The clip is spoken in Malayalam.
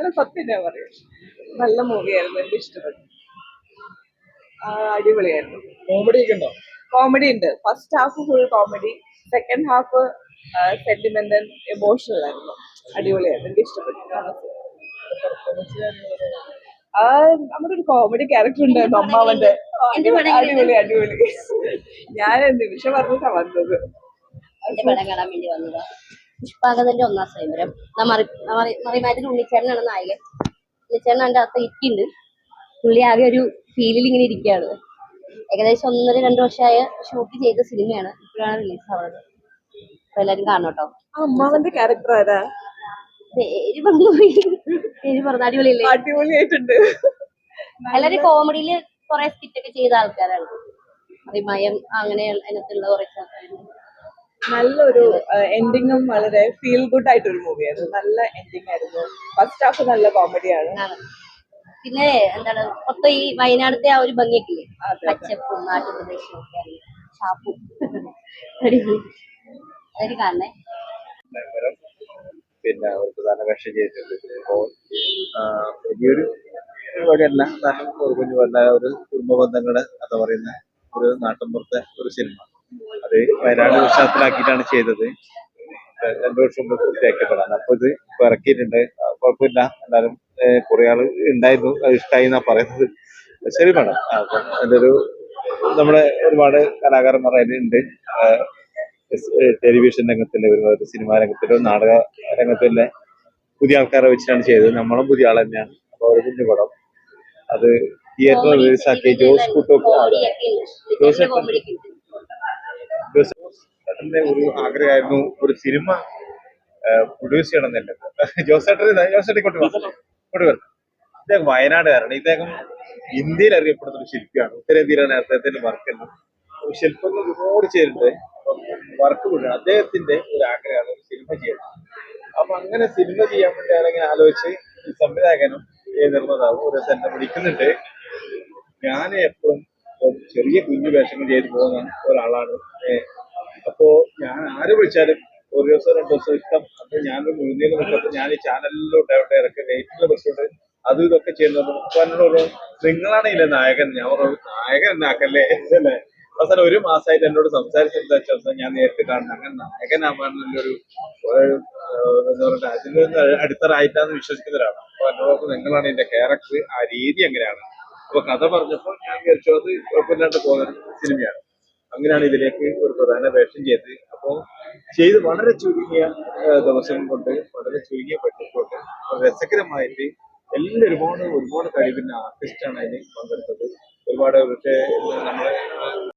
നല്ല സത്യം ഞാൻ പറയും. നല്ല മൂവിയായിരുന്നു, എനിക്ക് ഇഷ്ടപ്പെട്ടു. അടിപൊളിയായിരുന്നു. കോമഡി ഒക്കെ ഉണ്ടോ? കോമഡി ഉണ്ട്. First half full comedy, second half sentimental emotional ആയിരുന്നു. അടിപൊളിയായിരുന്നു, എനിക്ക് ഇഷ്ടപ്പെട്ടു. നമ്മുടെ ഒരു കോമഡി ക്യാരക്ടർ ഉണ്ടായിരുന്നു അമ്മാവന്റെ. അടിപൊളി അടിപൊളി. ഞാൻ നിമിഷം പറഞ്ഞിട്ടാ വന്നത്. എന്റെ പടം കാണാൻ വേണ്ടി വന്നതാ. പുഷ്പാകതന്റെ ഒന്നാം സ്വയംവരം. മറിമാറ്റിൽ ഉണ്ണിച്ചേരനാണ് നായകൻ. ഉണ്ണിച്ചേരൻ അതിന്റെ അകത്ത് ഇരിക്കുന്നുണ്ട്. പുള്ളി ആകെ ഒരു ഫീലിൽ ഇങ്ങനെ ഇരിക്കുകയാണ്. ഏകദേശം 1.5-2 വർഷമായ ഷൂട്ട് ചെയ്ത സിനിമയാണ്. ഇപ്പോഴാണ് റിലീസ് ആവുന്നത്. അപ്പൊ എല്ലാരും കാണണം കേട്ടോ. അമ്മാവന്റെ ക്യാരക്ടർ ആരാ? പേര് പറഞ്ഞ അടിപൊളിയല്ലേ? അടിപൊളിയായിട്ടുണ്ട്. എല്ലാരും കോമഡിയില് കുറെ സ്കിറ്റൊക്കെ ചെയ്ത ആൾക്കാരാണ്. മറിമായം അങ്ങനെ അതിനകത്തുള്ള കുറച്ച് ആൾക്കാരുണ്ട്. നല്ലൊരു എൻഡിങ്ങും വളരെ ഫീൽ ഗുഡ് ആയിട്ടൊരു മൂവിയായിരുന്നു. നല്ല എൻഡിങ് ആയിരുന്നു. ഫസ്റ്റ് ഹാഫ് നല്ല കോമഡിയാണ്. പിന്നെ എന്താണ് മൊത്തം ഈ വയനാടത്തെ ആ ഒരു ഭംഗിയൊക്കെ ഇല്ലേ, പച്ചപ്പും നാട്ടുപ്രദേശവും ഒക്കെ ഷാപ്പും അടിപൊളി. അതൊരു കാണണേ. പിന്നെ ഒരു പ്രധാന വേഷം ചെയ്തിട്ടുണ്ട്. അപ്പോൾ വലിയൊരു പരിപാടിയല്ല, എന്നാലും ഒരു കുഞ്ഞു പറഞ്ഞ ഒരു കുടുംബ ബന്ധങ്ങളുടെ കഥ പറയുന്ന ഒരു നാട്ടിൻപുറത്തെ ഒരു സിനിമ. അത് വയനാട് പശ്ചാത്തലമാക്കിയിട്ടാണ് ചെയ്തത്. 2 വർഷം മുമ്പ് പൂർത്തിയാക്കപ്പെടാൻ. അപ്പൊ ഇത് ഇപ്പൊ ഇറക്കിയിട്ടുണ്ട്. കുഴപ്പമില്ല, എന്നാലും കുറെ ആള് ഉണ്ടായിരുന്നു, അത് ഇഷ്ടമായി എന്നാ പറയുന്നത്. ശരി വേണം. അപ്പൊ അതിന്റെ ഒരു നമ്മുടെ ഒരുപാട് കലാകാരന്മാർ അതിലുണ്ട്. ടെലിവിഷൻ രംഗത്തിലെ, ഒരുപാട് സിനിമാ രംഗത്തിലെ, നാടക രംഗത്തിലെ പുതിയ ആൾക്കാരെ വെച്ചിട്ടാണ് ചെയ്തത്. നമ്മളും പുതിയ ആൾ തന്നെയാണ്. അപ്പൊ ഒരു കുഞ്ഞു പടം അത് തിയേറ്ററിൽ റിലീസ് ആക്കി. ജോസ് ജോസേട്ടന്റെ ഒരു ആഗ്രഹമായിരുന്നു ഒരു സിനിമ പ്രൊഡ്യൂസ് ചെയ്യണം എന്നല്ല. ജോസേട്ടൻ കൊണ്ടുവരണം. ഇദ്ദേഹം വയനാടുകാരാണ്. ഇദ്ദേഹം ഇന്ത്യയിൽ അറിയപ്പെടുന്ന ഒരു ശില്പിയാണ്. ഉത്തരേന്ത്യയിലാണ് അദ്ദേഹത്തിന്റെ വർക്കെല്ലാം. ശില്പങ്ങൾ ഒരുപാട് ചെയ്തിട്ടുണ്ട്. വർക്ക് കൊണ്ടാണ് അദ്ദേഹത്തിന്റെ ഒരു ആഗ്രഹമാണ് ഒരു സിനിമ ചെയ്യണം. അപ്പൊ അങ്ങനെ സിനിമ ചെയ്യാൻ വേണ്ടി ആരെങ്കിലും ആലോചിച്ച് സംവിധായകനും നിർമ്മാതാവും ഒരു ദിവസം എന്നെ വിളിക്കുന്നുണ്ട്. ഞാൻ എപ്പോഴും ചെറിയ കുഞ്ഞു വേഷങ്ങൾ ചെയ്ത് പോകുന്ന ഒരാളാണ്. അപ്പോ ഞാൻ ആര് വിളിച്ചാലും ഒരു ദിവസം 2 ദിവസം ഇഷ്ടം. അപ്പൊ ഞാനൊരു മുഴുന്നേൽ നിൽക്കുമ്പോൾ ഞാൻ ഈ ചാനലിലോട്ട് അവിടെ ഇറക്കി റേറ്റിംഗിലെ പ്രശ്നമുണ്ട്, അതും ഇതൊക്കെ ചെയ്യുന്നത്. പറഞ്ഞോളൂ, നിങ്ങളാണ് നായകൻ. ഞാൻ പറഞ്ഞു, നായകൻ എന്നാക്കല്ലേ അല്ലേ. അവസാനം 1 മാസമായിട്ട് എന്നോട് സംസാരിച്ചെന്താ ഞാൻ നേരിട്ട് കാണുന്നത്. അങ്ങനെ നായകനാവാനുള്ളൊരു എന്താ പറയുക, അതിനൊന്ന് അടിത്തറായിട്ടാന്ന് വിശ്വസിക്കുന്ന ഒരാളാണ്. അപ്പൊ എന്നോട് നിങ്ങളാണ് എന്റെ ക്യാരക്ടർ, ആ രീതി അങ്ങനെയാണ്. അപ്പൊ കഥ പറഞ്ഞപ്പോൾ ഞാൻ വിചാരിച്ചു അത് കുഴപ്പമില്ലാണ്ട് പോകുന്ന സിനിമയാണ്. അങ്ങനെയാണ് ഇതിലേക്ക് ഒരു പ്രധാന വേഷം ചെയ്തത്. അപ്പോൾ ചെയ്ത് വളരെ ചുരുങ്ങിയ ദിവസം കൊണ്ട്, വളരെ ചുരുങ്ങിയ ബഡ്ജറ്റ് കൊണ്ട് രസകരമായിട്ട് ഒരുപാട് കഴിവിന്റെ ആർട്ടിസ്റ്റാണ് അതിന് പങ്കെടുത്തത്. ഒരുപാട് പക്ഷേ നമ്മളെ